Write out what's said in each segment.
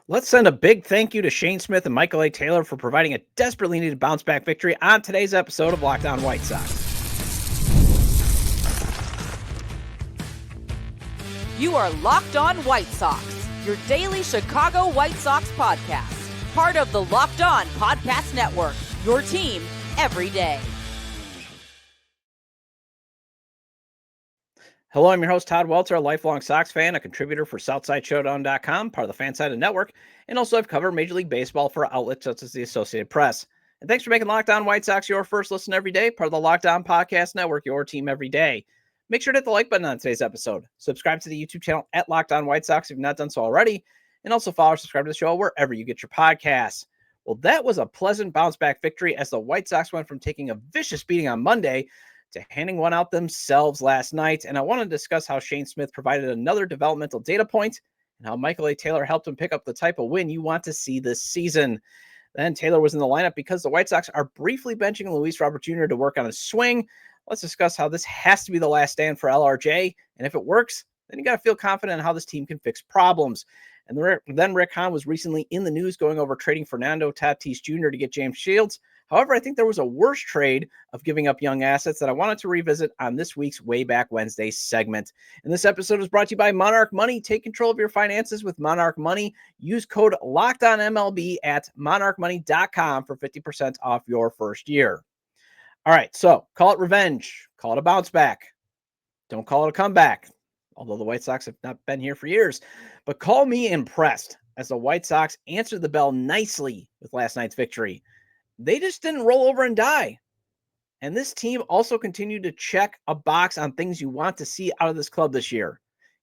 Let's send a big thank you to Shane Smith and Michael A. Taylor for providing a desperately needed bounce back victory on today's episode of Locked On White Sox. You are Locked On White Sox, your daily Chicago White Sox podcast. Part of the Locked On Podcast Network, your team every day. Hello, I'm your host, Todd Welter, a lifelong Sox fan, a contributor for SouthsideShowdown.com, part of the FanSided Network, and also I've covered Major League Baseball for outlets such as the Associated Press. And thanks for making Locked On White Sox your first listen every day, part of the Locked On Podcast Network, your team every day. Make sure to hit the like button on today's episode. Subscribe to the YouTube channel at Locked On White Sox if you've not done so already, and also follow or subscribe to the show wherever you get your podcasts. Well, that was a pleasant bounce-back victory as the White Sox went from taking a vicious beating on Monday to handing one out themselves last night. And I want to discuss how Shane Smith provided another developmental data point and how Michael A. Taylor helped him pick up the type of win you want to see this season. Then Taylor was in the lineup because the White Sox are briefly benching Luis Robert Jr. to work on his swing. Let's discuss how this has to be the last stand for LRJ. And if it works, then you got to feel confident in how this team can fix problems. And then Rick Hahn was recently in the news going over trading Fernando Tatis Jr. to get James Shields. However, I think there was a worse trade of giving up young assets that I wanted to revisit on this week's Wayback Wednesday segment. And this episode is brought to you by Monarch Money. Take control of your finances with Monarch Money. Use code LOCKEDONMLB at monarchmoney.com for 50% off your first year. All right, so call it revenge. Call it a bounce back. Don't call it a comeback, although the White Sox have not been here for years. But call me impressed as the White Sox answered the bell nicely with last night's victory. They just didn't roll over and die. And this team also continued to check a box on things you want to see out of this club this year,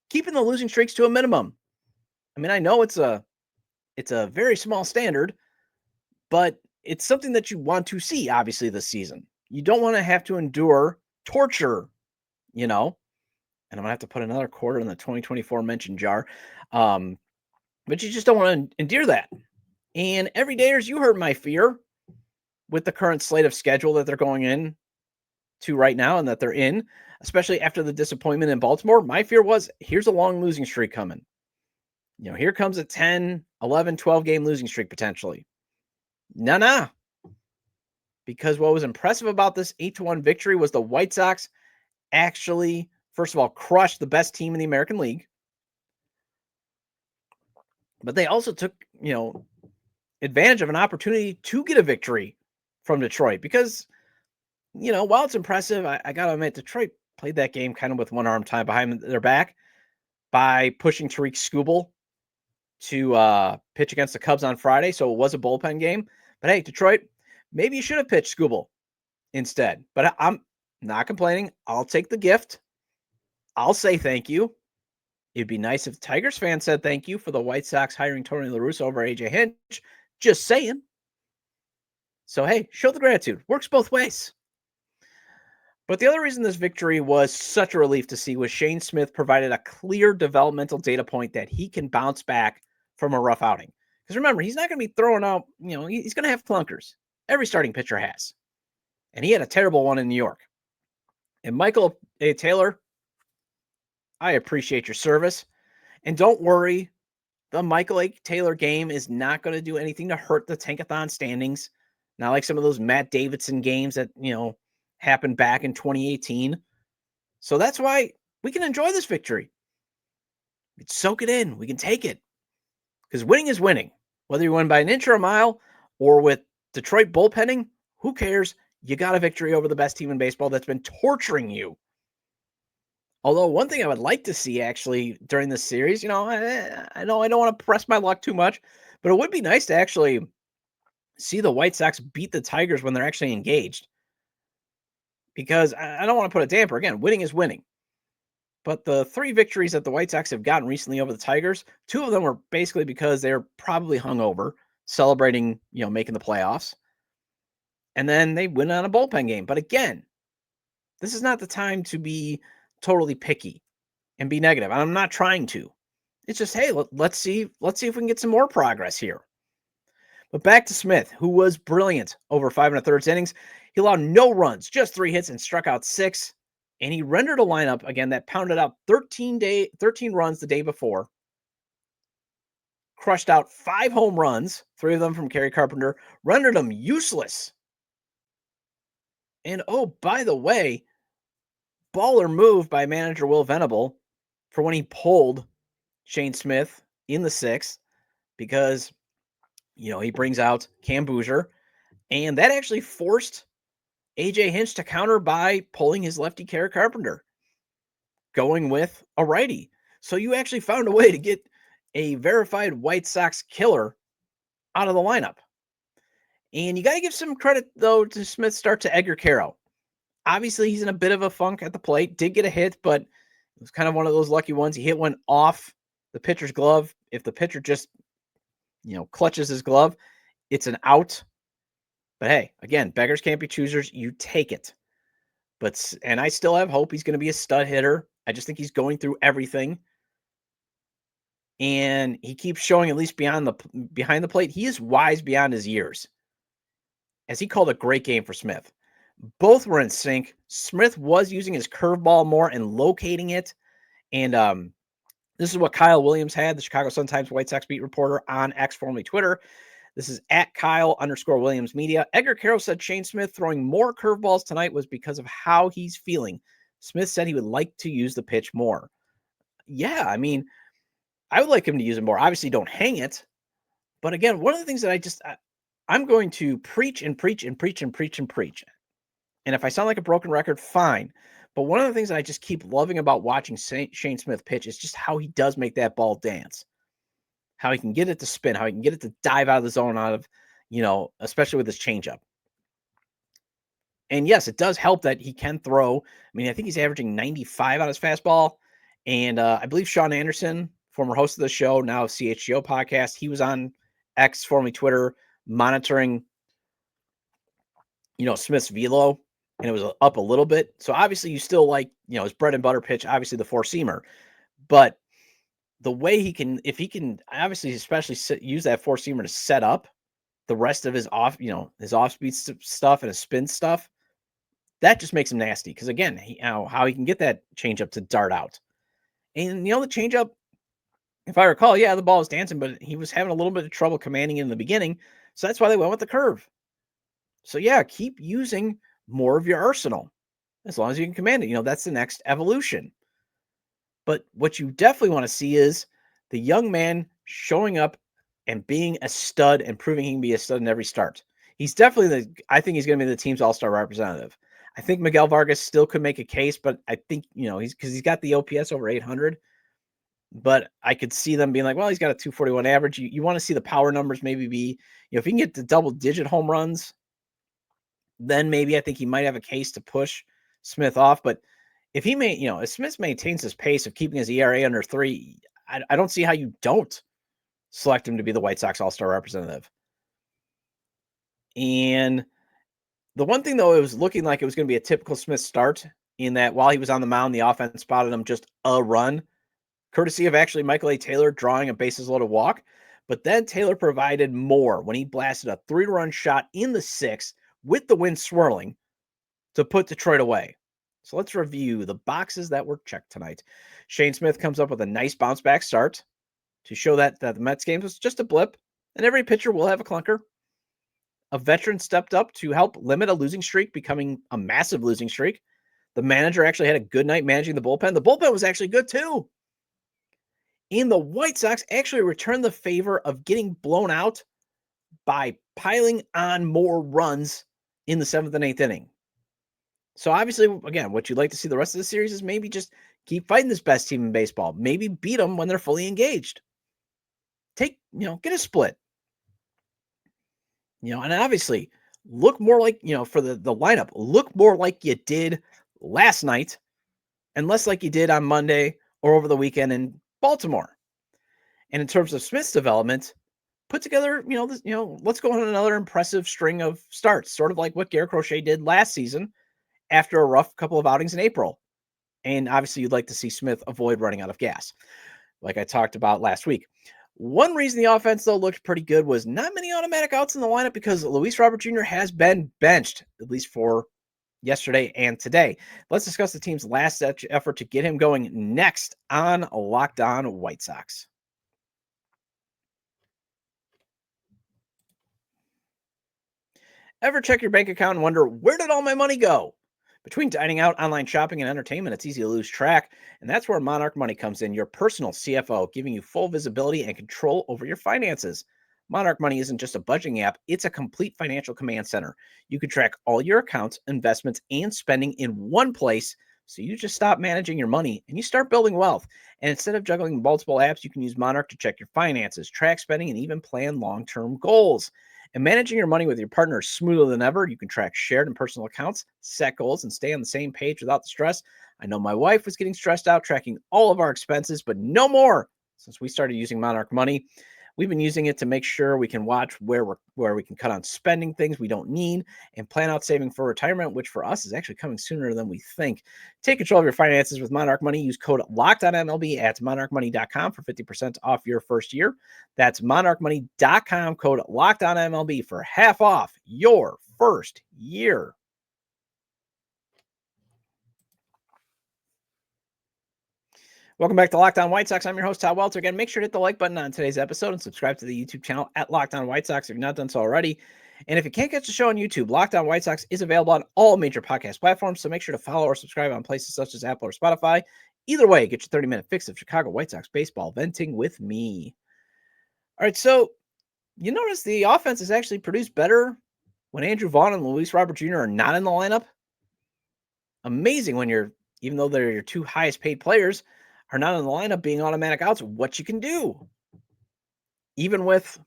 keeping the losing streaks to a minimum. I mean, I know it's a very small standard, but it's something that you want to see, obviously, this season. You don't want to have to endure torture, and I'm going to have to put another quarter in the 2024 mention jar. But you just don't want to endure that. And everydayers, you heard my fear with the current slate of schedule that they're going in to right now and that they're in, especially after the disappointment in Baltimore. My fear was, here's a long losing streak coming. Here comes a 10, 11, 12 game losing streak potentially. Nah. Because what was impressive about this 8-1 victory was the White Sox actually, first of all, crushed the best team in the American League. But they also took, advantage of an opportunity to get a victory from Detroit because, while it's impressive, I got to admit, Detroit played that game kind of with one arm tied behind their back by pushing Tariq Skubal to pitch against the Cubs on Friday. So it was a bullpen game. But hey, Detroit, maybe you should have pitched Skubal instead. But I'm not complaining. I'll take the gift. I'll say thank you. It'd be nice if Tigers fans said thank you for the White Sox hiring Tony La Russa over AJ Hinch. Just saying. So, hey, show the gratitude. Works both ways. But the other reason this victory was such a relief to see was Shane Smith provided a clear developmental data point that he can bounce back from a rough outing. Because remember, he's not going to be throwing out, he's going to have clunkers. Every starting pitcher has. And he had a terrible one in New York. And Michael A. Taylor, I appreciate your service. And don't worry, the Michael A. Taylor game is not going to do anything to hurt the Tankathon standings. Not like some of those Matt Davidson games that, happened back in 2018. So that's why we can enjoy this victory. We can soak it in. We can take it. Because winning is winning. Whether you win by an inch or a mile or with Detroit bullpenning, who cares? You got a victory over the best team in baseball that's been torturing you. Although one thing I would like to see actually during this series, I know I don't want to press my luck too much, but it would be nice to actually see the White Sox beat the Tigers when they're actually engaged. Because I don't want to put a damper. Again, winning is winning. But the 3 victories that the White Sox have gotten recently over the Tigers, 2 of them were basically because they're probably hungover, celebrating, making the playoffs. And then they win on a bullpen game. But again, this is not the time to be totally picky and be negative. I'm not trying to. It's just, hey, let's see if we can get some more progress here. But back to Smith, who was brilliant over 5 1/3 innings. He allowed no runs, just 3 hits and struck out 6. And he rendered a lineup, again, that pounded out 13 runs the day before. crushed out 5 home runs, 3 of them from Kerry Carpenter, rendered him useless. And oh, by the way, baller move by manager Will Venable for when he pulled Shane Smith in the 6th, because, he brings out Cam Boozer, and that actually forced AJ Hinch to counter by pulling his lefty Kerry Carpenter, going with a righty. So you actually found a way to get a verified White Sox killer out of the lineup. And you got to give some credit, though, to Smith's start to Edgar Caro. Obviously, he's in a bit of a funk at the plate. Did get a hit, but it was kind of one of those lucky ones. He hit one off the pitcher's glove. If the pitcher just, clutches his glove, it's an out. But hey, again, beggars can't be choosers. You take it. And I still have hope he's going to be a stud hitter. I just think he's going through everything. And he keeps showing, at least behind the plate, he is wise beyond his years. As he called a great game for Smith. Both were in sync. Smith was using his curveball more and locating it. And this is what Kyle Williams had, the Chicago Sun-Times White Sox beat reporter on X, formerly Twitter. This is at Kyle_Williams Media. Edgar Caro said Shane Smith throwing more curveballs tonight was because of how he's feeling. Smith said he would like to use the pitch more. Yeah, I mean, I would like him to use it more. Obviously, don't hang it. But again, one of the things that I'm going to preach and preach and preach and preach and preach. And if I sound like a broken record, fine. But one of the things that I just keep loving about watching Shane Smith pitch is just how he does make that ball dance. How he can get it to spin, how he can get it to dive out of the zone, especially with his changeup. And yes, it does help that he can throw. I mean, I think he's averaging 95 on his fastball. And I believe Sean Anderson, former host of the show, now CHGO podcast, he was on X, formerly Twitter, monitoring, Smith's velo, and it was up a little bit. So obviously you still like, his bread and butter pitch, obviously the 4-seamer. But the way he can, if he can, obviously, especially use that 4-seamer to set up the rest of his his off-speed stuff and his spin stuff, that just makes him nasty. Because again, how he can get that changeup to dart out. And, the changeup, if I recall, yeah, the ball was dancing, but he was having a little bit of trouble commanding it in the beginning. So that's why they went with the curve. So yeah, keep using more of your arsenal as long as you can command it. That's the next evolution. But what you definitely want to see is the young man showing up and being a stud and proving he can be a stud in every start. He's definitely I think he's going to be the team's all-star representative. I think Miguel Vargas still could make a case, but I think, he's got the OPS over 800. But I could see them being like, well, he's got a 241 average. You want to see the power numbers maybe be, if he can get to double-digit home runs, then maybe I think he might have a case to push Smith off. But if if Smith maintains his pace of keeping his ERA under 3, I don't see how you don't select him to be the White Sox all-star representative. And the one thing, though, it was looking like it was going to be a typical Smith start in that while he was on the mound, the offense spotted him just a run, courtesy of actually Michael A. Taylor drawing a bases-loaded walk. But then Taylor provided more when he blasted a 3-run shot in the 6th with the wind swirling to put Detroit away. So let's review the boxes that were checked tonight. Shane Smith comes up with a nice bounce-back start to show that the Mets game was just a blip, and every pitcher will have a clunker. A veteran stepped up to help limit a losing streak becoming a massive losing streak. The manager actually had a good night managing the bullpen. The bullpen was actually good too. And the White Sox actually returned the favor of getting blown out by piling on more runs in the 7th and 8th inning. So obviously, again, what you'd like to see the rest of the series is maybe just keep fighting this best team in baseball. Maybe beat them when they're fully engaged. Get a split. And obviously look more like, for the lineup, look more like you did last night and less like you did on Monday or over the weekend in Baltimore. And in terms of Smith's development, put together, let's go on another impressive string of starts, sort of like what Garrett Crochet did last season after a rough couple of outings in April. And obviously you'd like to see Smith avoid running out of gas, like I talked about last week. One reason the offense, though, looked pretty good was not many automatic outs in the lineup because Luis Robert Jr. has been benched, at least for yesterday and today. Let's discuss the team's last effort to get him going next on Locked On White Sox. Ever check your bank account and wonder, where did all my money go? Between dining out, online shopping, and entertainment, it's easy to lose track. And that's where Monarch Money comes in, your personal CFO, giving you full visibility and control over your finances. Monarch Money isn't just a budgeting app, it's a complete financial command center. You can track all your accounts, investments, and spending in one place. So you just stop managing your money and you start building wealth. And instead of juggling multiple apps, you can use Monarch to check your finances, track spending, and even plan long-term goals. And managing your money with your partner is smoother than ever. You can track shared and personal accounts, set goals, and stay on the same page without the stress. I know my wife was getting stressed out tracking all of our expenses, but no more since we started using Monarch Money. We've been using it to make sure we can watch where we can cut on spending things we don't need and plan out saving for retirement, which for us is actually coming sooner than we think. Take control of your finances with Monarch Money. Use code LOCKEDONMLB at monarchmoney.com for 50% off your first year. That's monarchmoney.com, code LOCKEDONMLB for half off your first year. Welcome back to Locked On White Sox. I'm your host, Todd Welter. Again, make sure to hit the like button on today's episode and subscribe to the YouTube channel at Locked On White Sox if you've not done so already. And if you can't catch the show on YouTube, Locked On White Sox is available on all major podcast platforms, so make sure to follow or subscribe on places such as Apple or Spotify. Either way, get your 30-minute fix of Chicago White Sox baseball venting with me. All right, so you notice the offense is actually produced better when Andrew Vaughn and Luis Robert Jr. are not in the lineup. Amazing when even though they're your two highest paid players, are not in the lineup being automatic outs, what you can do. Even with,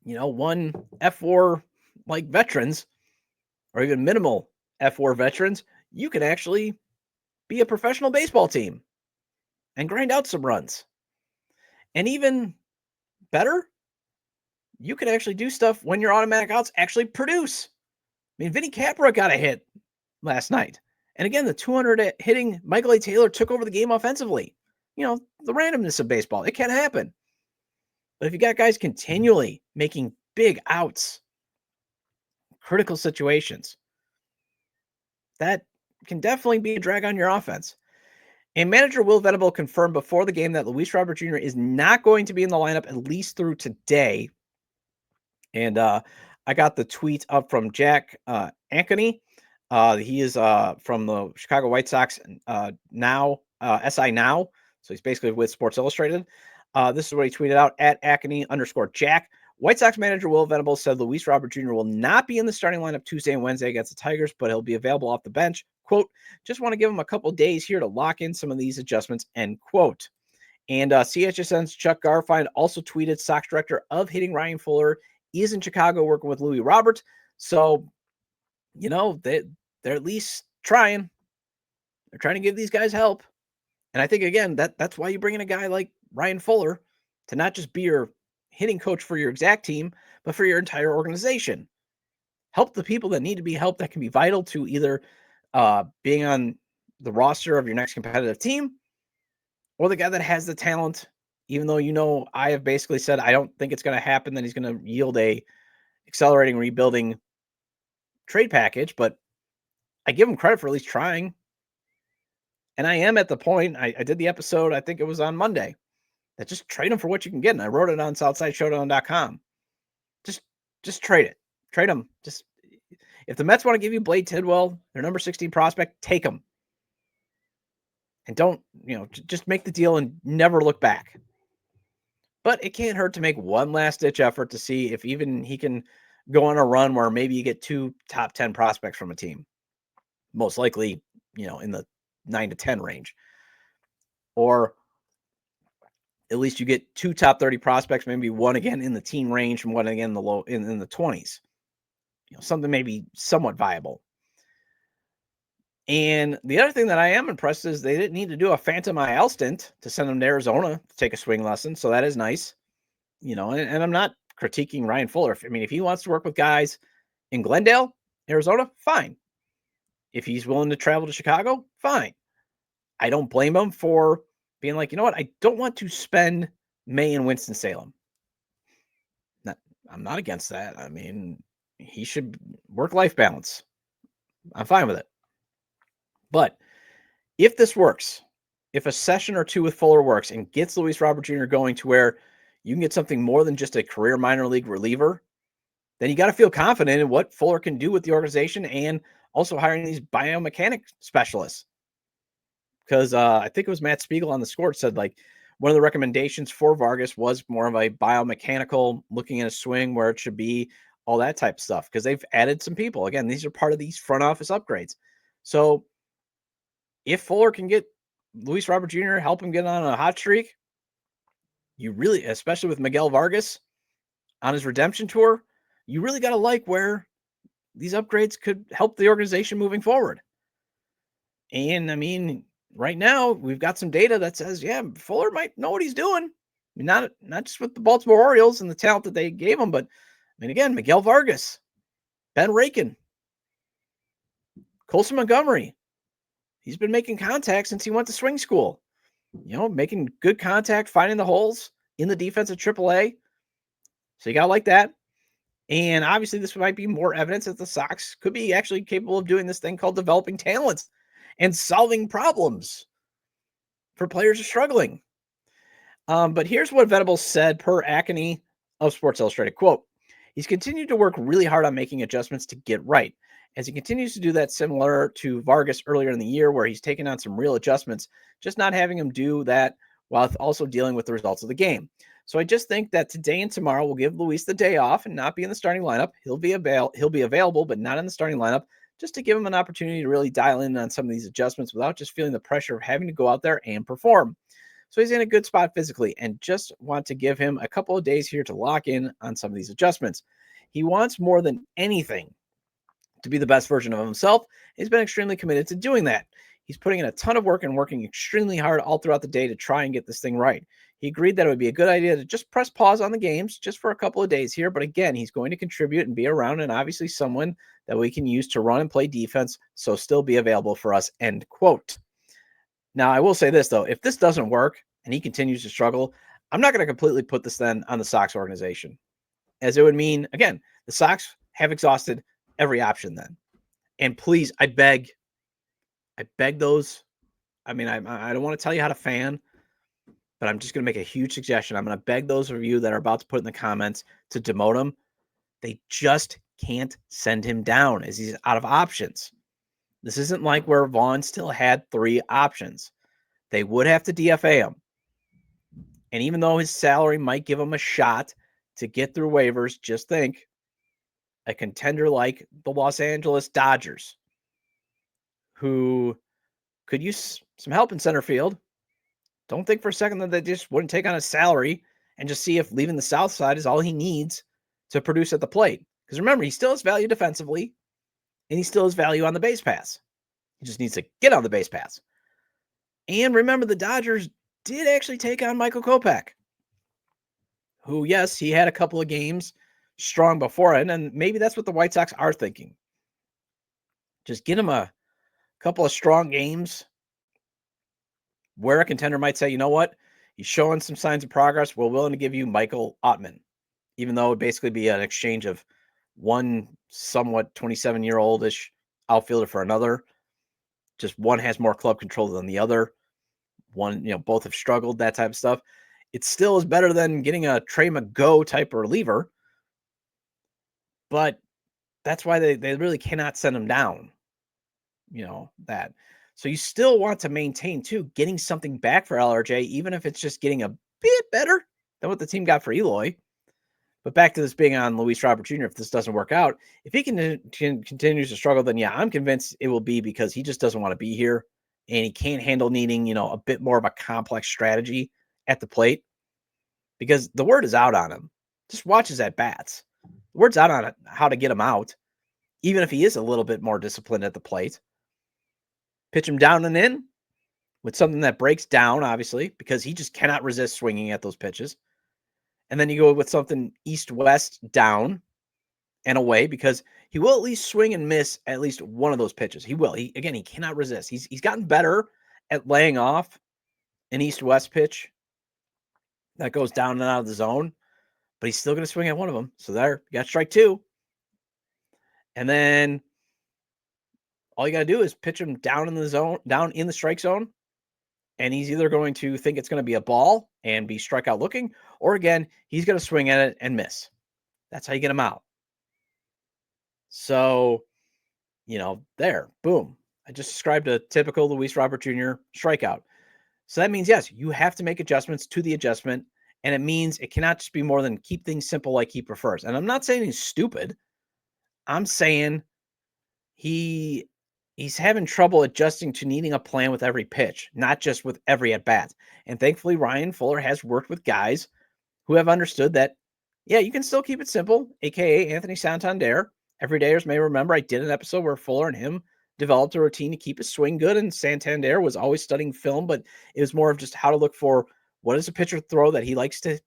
one F4 like veterans or even minimal F4 veterans, you can actually be a professional baseball team and grind out some runs. And even better, you can actually do stuff when your automatic outs actually produce. I mean, Vinny Capra got a hit last night. And again, the 200 hitting Michael A. Taylor took over the game offensively. The randomness of baseball, it can happen. But if you got guys continually making big outs, critical situations, that can definitely be a drag on your offense. And manager Will Venable confirmed before the game that Luis Robert Jr. is not going to be in the lineup at least through today. And I got the tweet up from Jack Ankeny. He is from the Chicago White Sox now, SI Now. So he's basically with Sports Illustrated. This is what he tweeted out at Ankeny_Jack. White Sox manager Will Venable said Luis Robert Jr. will not be in the starting lineup Tuesday and Wednesday against the Tigers, but he'll be available off the bench. Quote, just want to give him a couple days here to lock in some of these adjustments, end quote. And CHSN's Chuck Garfien also tweeted Sox director of hitting Ryan Fuller is in Chicago working with Louis Roberts. So, they're at least trying. They're trying to give these guys help. And I think, again, that's why you bring in a guy like Ryan Fuller to not just be your hitting coach for your exact team, but for your entire organization. Help the people that need to be helped, that can be vital to either being on the roster of your next competitive team or the guy that has the talent, even though, I have basically said I don't think it's going to happen, that he's going to yield a accelerating rebuilding trade package, but I give him credit for at least trying. And I am at the point, I did the episode, I think it was on Monday, that just trade him for what you can get. And I wrote it on SouthsideShowdown.com. Just trade it. Trade him. If the Mets want to give you Blade Tidwell, their number 16 prospect, take him. And don't, just make the deal and never look back. But it can't hurt to make one last ditch effort to see if even he can go on a run where maybe you get 2 top 10 prospects from a team. Most likely, in the 9 to 10 range. Or at least you get 2 top 30 prospects, maybe one again in the teen range and one again in the low in the 20s. Something maybe somewhat viable. And the other thing that I am impressed is they didn't need to do a Phantom IL stint to send him to Arizona to take a swing lesson. So that is nice. And I'm not critiquing Ryan Fuller. If he wants to work with guys in Glendale, Arizona, fine. If he's willing to travel to Chicago, fine. I don't blame him for being like, I don't want to spend May in Winston-Salem. I'm not against that. He should work-life balance. I'm fine with it. But if this works, if a session or two with Fuller works and gets Luis Robert Jr. going to where you can get something more than just a career minor league reliever, then you got to feel confident in what Fuller can do with the organization and also hiring these biomechanic specialists. Because I think it was Matt Spiegel on the Score said like one of the recommendations for Vargas was more of a biomechanical looking at a swing where it should be, all that type of stuff. Because they've added some people. Again, these are part of these front office upgrades. So if Fuller can get Luis Robert Jr., help him get on a hot streak, you really, especially with Miguel Vargas on his redemption tour, you really got to like where these upgrades could help the organization moving forward. And I mean, right now we've got some data that says, yeah, Fuller might know what he's doing. I mean, not just with the Baltimore Orioles and the talent that they gave him, but I mean, again, Miguel Vargas, Ben Rakin, Colson Montgomery. He's been making contact since he went to swing school. You know, making good contact, finding the holes in the defense at AAA. So you got to like that. And obviously, this might be more evidence that the Sox could be actually capable of doing this thing called developing talents and solving problems for players who are struggling. But here's what Venables said per Acony of Sports Illustrated. Quote, he's continued to work really hard on making adjustments to get right. As he continues to do that, similar to Vargas earlier in the year, where he's taken on some real adjustments, just not having him do that while also dealing with the results of the game. So I just think that today and tomorrow will give Luis the day off and not be in the starting lineup. He'll be available, but not in the starting lineup, just to give him an opportunity to really dial in on some of these adjustments without just feeling the pressure of having to go out there and perform. So he's in a good spot physically and just want to give him a couple of days here to lock in on some of these adjustments. He wants more than anything to be the best version of himself. He's been extremely committed to doing that. He's putting in a ton of work and working extremely hard all throughout the day to try and get this thing right. He agreed that it would be a good idea to just press pause on the games just for a couple of days here. But again, he's going to contribute and be around, and obviously someone that we can use to run and play defense, so still be available for us, end quote. Now, I will say this, though. If this doesn't work and he continues to struggle, I'm not going to completely put this then on the Sox organization, as it would mean, again, the Sox have exhausted every option then. And please, I beg those. I mean, I don't want to tell you how to fan, but I'm just going to make a huge suggestion. I'm going to beg those of you that are about to put in the comments to demote him. They just can't send him down as he's out of options. This isn't like where Vaughn still had 3 options. They would have to DFA him. And even though his salary might give him a shot to get through waivers, just think a contender like the Los Angeles Dodgers, who could use some help in center field. Don't think for a second that they just wouldn't take on a salary and just see if leaving the South Side is all he needs to produce at the plate. Because remember, he still has value defensively, and he still has value on the base pass. He just needs to get on the base pass. And remember, the Dodgers did actually take on Michael Kopech, who, yes, he had a couple of games strong beforehand, and maybe that's what the White Sox are thinking. Just get him a couple of strong games where a contender might say, you know what, he's showing some signs of progress. We're willing to give you Michael Ottman, even though it would basically be an exchange of one somewhat 27-year-old-ish outfielder for another. Just one has more club control than the other. One, both have struggled, that type of stuff. It still is better than getting a Trey McGough type reliever, but that's why they really cannot send him down. That. So you still want to maintain, too, getting something back for LRJ, even if it's just getting a bit better than what the team got for Eloy. But back to this being on Luis Robert Jr., if this doesn't work out, if he continues to struggle, then yeah, I'm convinced it will be because he just doesn't want to be here and he can't handle needing, a bit more of a complex strategy at the plate, because the word is out on him. Just watch his at-bats. The word's out on how to get him out, even if he is a little bit more disciplined at the plate. Pitch him down and in with something that breaks down, obviously, because he just cannot resist swinging at those pitches. And then you go with something east-west down and away, because he will at least swing and miss at least one of those pitches. He will. He cannot resist. He's gotten better at laying off an east-west pitch that goes down and out of the zone, but he's still going to swing at one of them. So there, you got strike 2. And then all you got to do is pitch him down in the zone, down in the strike zone. And he's either going to think it's going to be a ball and be strikeout looking, or again, he's going to swing at it and miss. That's how you get him out. So, there, boom. I just described a typical Luis Robert Jr. strikeout. So that means, yes, you have to make adjustments to the adjustment. And it means it cannot just be more than keep things simple like he prefers. And I'm not saying he's stupid. I'm saying he's having trouble adjusting to needing a plan with every pitch, not just with every at bat. And thankfully, Ryan Fuller has worked with guys who have understood that, yeah, you can still keep it simple, aka Anthony Santander. Everydayers may remember I did an episode where Fuller and him developed a routine to keep his swing good, and Santander was always studying film, but it was more of just how to look for what is a pitcher throw that he likes to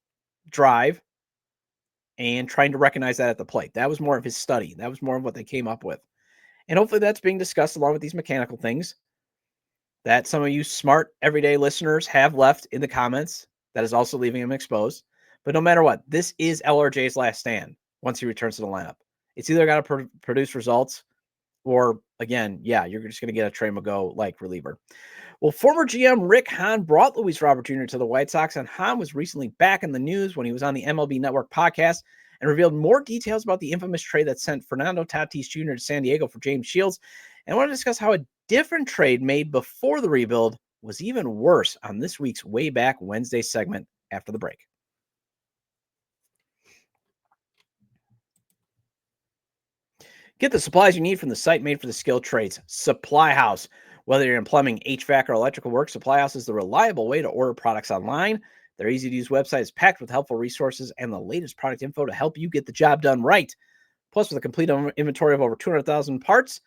drive and trying to recognize that at the plate. That was more of his study. That was more of what they came up with. And hopefully that's being discussed along with these mechanical things that some of you smart everyday listeners have left in the comments. That is also leaving him exposed. But no matter what, this is LRJ's last stand once he returns to the lineup. It's either got to produce results or, again, yeah, you're just going to get a Trey Mago-like reliever. Well, former GM Rick Hahn brought Luis Robert Jr. to the White Sox, and Hahn was recently back in the news when he was on the MLB Network podcast and revealed more details about the infamous trade that sent Fernando Tatis Jr. to San Diego for James Shields. And I want to discuss how a different trade made before the rebuild was even worse on this week's Wayback Wednesday segment after the break. Get the supplies you need from the site made for the skilled trades, Supply House. Whether you're in plumbing, HVAC, or electrical work, Supply House is the reliable way to order products online. Their easy-to-use website is packed with helpful resources and the latest product info to help you get the job done right. Plus, with a complete inventory of over 200,000 parts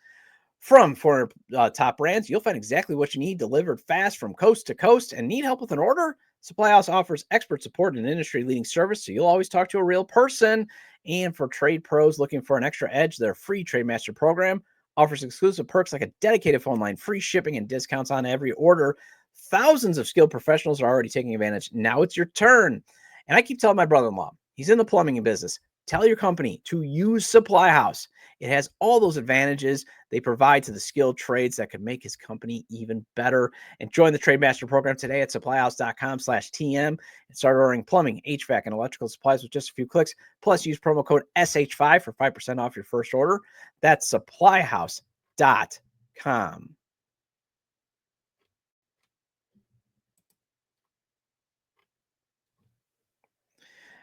from 400 top brands, you'll find exactly what you need delivered fast from coast to coast. And need help with an order? Supply House offers expert support and industry-leading service, so you'll always talk to a real person. And for trade pros looking for an extra edge, their free Trade Master program offers exclusive perks like a dedicated phone line, free shipping, and discounts on every order. Thousands of skilled professionals are already taking advantage. Now it's your turn. And I keep telling my brother-in-law, he's in the plumbing business. Tell your company to use Supply House. It has all those advantages they provide to the skilled trades that could make his company even better. And join the Trade Master program today at supplyhouse.com/TM and start ordering plumbing, HVAC, and electrical supplies with just a few clicks. Plus, use promo code SH5 for 5% off your first order. That's supplyhouse.com.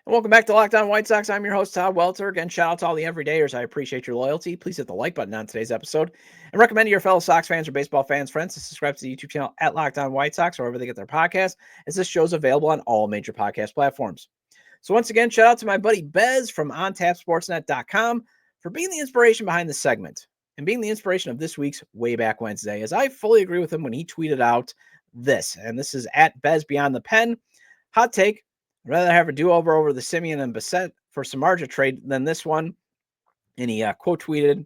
Welcome back to Locked On White Sox. I'm your host, Todd Welter. Again, shout out to all the everydayers. I appreciate your loyalty. Please hit the like button on today's episode and recommend to your fellow Sox fans or baseball fans, friends, to subscribe to the YouTube channel at Locked On White Sox or wherever they get their podcasts, as this show is available on all major podcast platforms. So once again, shout out to my buddy Bez from OnTapSportsNet.com for being the inspiration behind this segment and being the inspiration of this week's Wayback Wednesday, as I fully agree with him when he tweeted out this. And this is at Bez Beyond the Pen. Hot take. I'd rather have a do-over over the Simeon and Bassett for Samardzija trade than this one. And he quote tweeted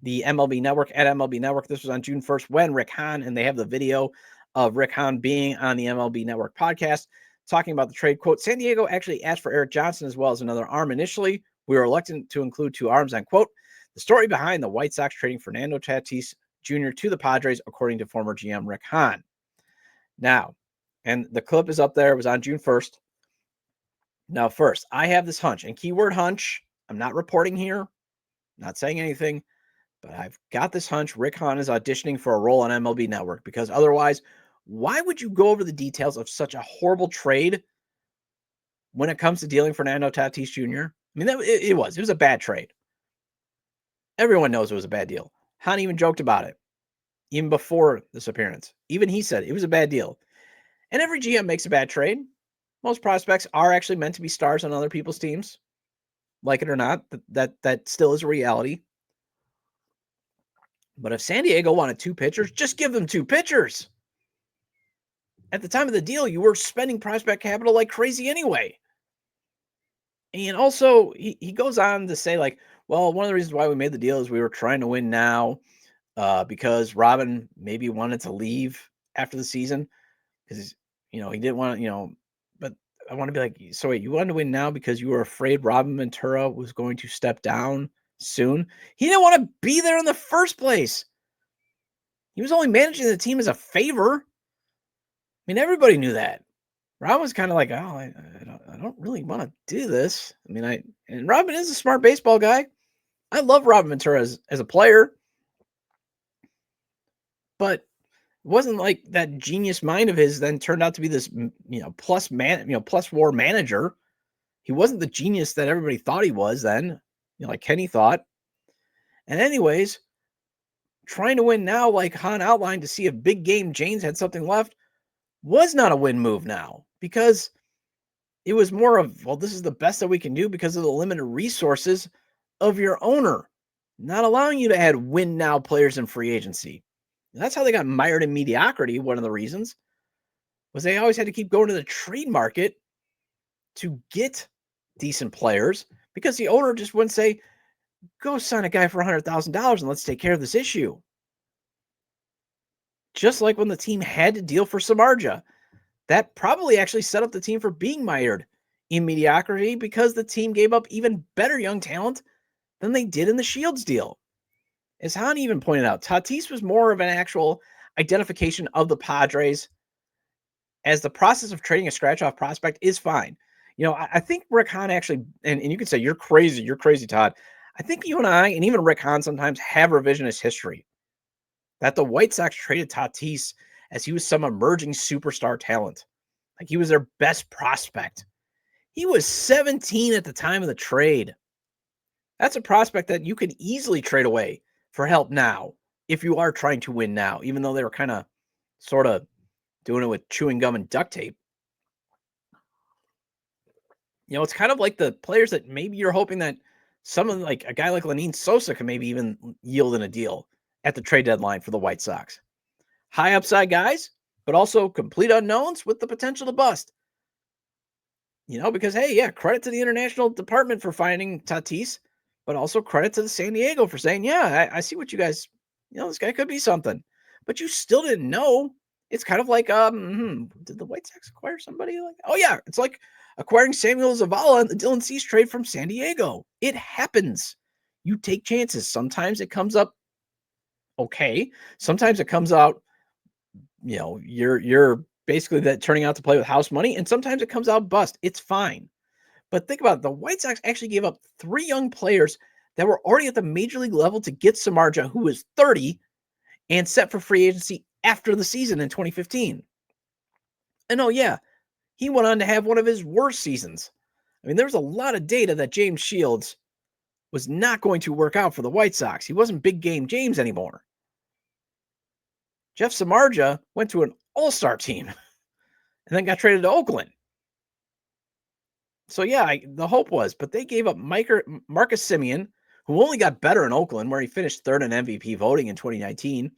the MLB Network at MLB Network. This was on June 1st when Rick Hahn, and they have the video of Rick Hahn being on the MLB Network podcast talking about the trade. Quote, San Diego actually asked for Eric Johnson as well as another arm initially. We were reluctant to include two arms, end quote. The story behind the White Sox trading Fernando Tatis Jr. to the Padres, according to former GM Rick Hahn. Now, and the clip is up there. It was on June 1st. Now, first, I have this hunch, and keyword hunch, I'm not reporting here, not saying anything, but I've got this hunch Rick Hahn is auditioning for a role on MLB Network, because otherwise, why would you go over the details of such a horrible trade when it comes to dealing Fernando Tatis Jr.? I mean, it was a bad trade. Everyone knows it was a bad deal. Hahn even joked about it, even before this appearance. Even he said it was a bad deal. And every GM makes a bad trade. Most prospects are actually meant to be stars on other people's teams. Like it or not, that still is a reality. But if San Diego wanted two pitchers, just give them two pitchers. At the time of the deal, you were spending prospect capital like crazy anyway. And also, he goes on to say, like, well, one of the reasons why we made the deal is we were trying to win now because Robin maybe wanted to leave after the season because, he didn't want to, but I want to be like, so wait, you wanted to win now because you were afraid Robin Ventura was going to step down soon? He didn't want to be there in the first place. He was only managing the team as a favor. I mean, everybody knew that. Robin was kind of like, oh, I don't really want to do this. I mean, and Robin is a smart baseball guy, I love Robin Ventura as a player, but it wasn't like that genius mind of his then turned out to be this, plus war manager. He wasn't the genius that everybody thought he was then, like Kenny thought. And anyways, trying to win now, like Hahn outlined, to see if big game James had something left was not a win move now, because it was more of, well, this is the best that we can do because of the limited resources of your owner, not allowing you to add win now players in free agency. And that's how they got mired in mediocrity. One of the reasons was they always had to keep going to the trade market to get decent players, because the owner just wouldn't say, go sign a guy for $100,000 and let's take care of this issue. Just like when the team had to deal for Samardzija, that probably actually set up the team for being mired in mediocrity, because the team gave up even better young talent than they did in the Shields deal. As Hahn even pointed out, Tatis was more of an actual identification of the Padres, as the process of trading a scratch-off prospect is fine. I think Rick Hahn actually, and you could say, you're crazy, Todd. I think you and I, and even Rick Hahn, sometimes have revisionist history that the White Sox traded Tatis as he was some emerging superstar talent. Like he was their best prospect. He was 17 at the time of the trade. That's a prospect that you could easily trade away for help now if you are trying to win now, even though they were kind of sort of doing it with chewing gum and duct tape. It's kind of like the players that maybe you're hoping that someone like a guy like Lenyn Sosa can maybe even yield in a deal at the trade deadline for the White Sox. High upside guys, but also complete unknowns with the potential to bust. Because, hey, yeah, credit to the international department for finding Tatis, but also credit to the San Diego for saying, yeah, I see what you guys, this guy could be something. But you still didn't know. It's kind of like, did the White Sox acquire somebody like, oh, yeah, it's like acquiring Samuel Zavala in the Dylan Cease trade from San Diego. It happens. You take chances. Sometimes it comes up okay. Sometimes it comes out, you're basically that turning out to play with house money, and sometimes it comes out bust. It's fine. But think about it. The White Sox actually gave up 3 young players that were already at the major league level to get Samardzija, who was 30 and set for free agency after the season in 2015. And oh yeah, he went on to have one of his worst seasons. I mean, there was a lot of data that James Shields was not going to work out for the White Sox. He wasn't big game James anymore. Jeff Samardzija went to an all-star team and then got traded to Oakland. So yeah, the hope was, but they gave up Marcus Semien, who only got better in Oakland, where he finished 3rd in MVP voting in 2019,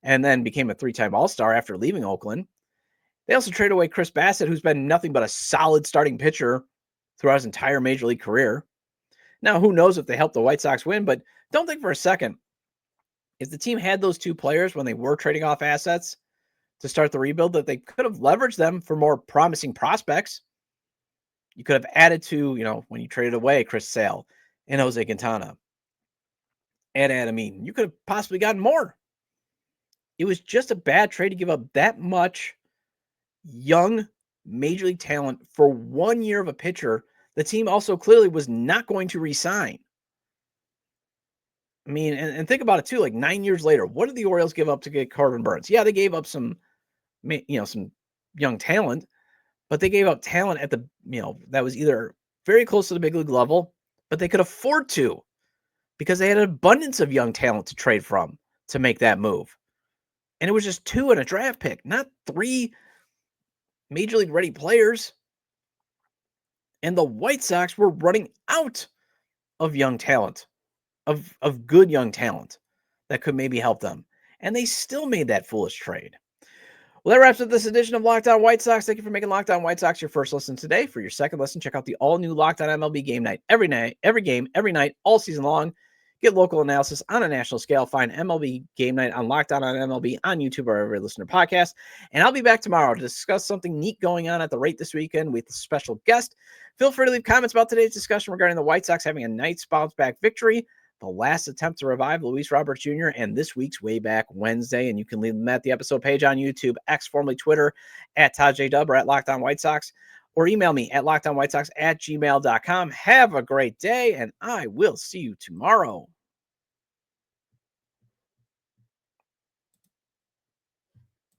and then became a 3-time All-Star after leaving Oakland. They also traded away Chris Bassett, who's been nothing but a solid starting pitcher throughout his entire major league career. Now, who knows if they helped the White Sox win, but don't think for a second, if the team had those 2 players when they were trading off assets to start the rebuild, that they could have leveraged them for more promising prospects. You could have added to, when you traded away Chris Sale and Jose Quintana and Adam Eaton, you could have possibly gotten more. It was just a bad trade to give up that much young major league talent for 1 year of a pitcher the team also clearly was not going to re-sign. I mean, and think about it too, like 9 years later, what did the Orioles give up to get Corbin Burns? Yeah, they gave up some young talent, but they gave up talent at the, that was either very close to the big league level, but they could afford to because they had an abundance of young talent to trade from to make that move. And it was just 2 and a draft pick, not 3 major league ready players. And the White Sox were running out of young talent, of good young talent that could maybe help them. And they still made that foolish trade. Well, that wraps up this edition of Locked On White Sox. Thank you for making Locked On White Sox your first listen today. For your second listen, check out the all-new Locked On MLB Game Night. Every night, every game, every night, all season long. Get local analysis on a national scale. Find MLB Game Night on Locked On MLB on YouTube or every listener podcast. And I'll be back tomorrow to discuss something neat going on at the rate this weekend with a special guest. Feel free to leave comments about today's discussion regarding the White Sox having a nice bounce-back victory, the last attempt to revive Luis Robert Jr., and this week's Wayback Wednesday. And you can leave them at the episode page on YouTube, X, formerly Twitter, at Todd J. Dub or at Locked On White Sox, or email me at lockedonwhitesox@gmail.com. Have a great day, and I will see you tomorrow.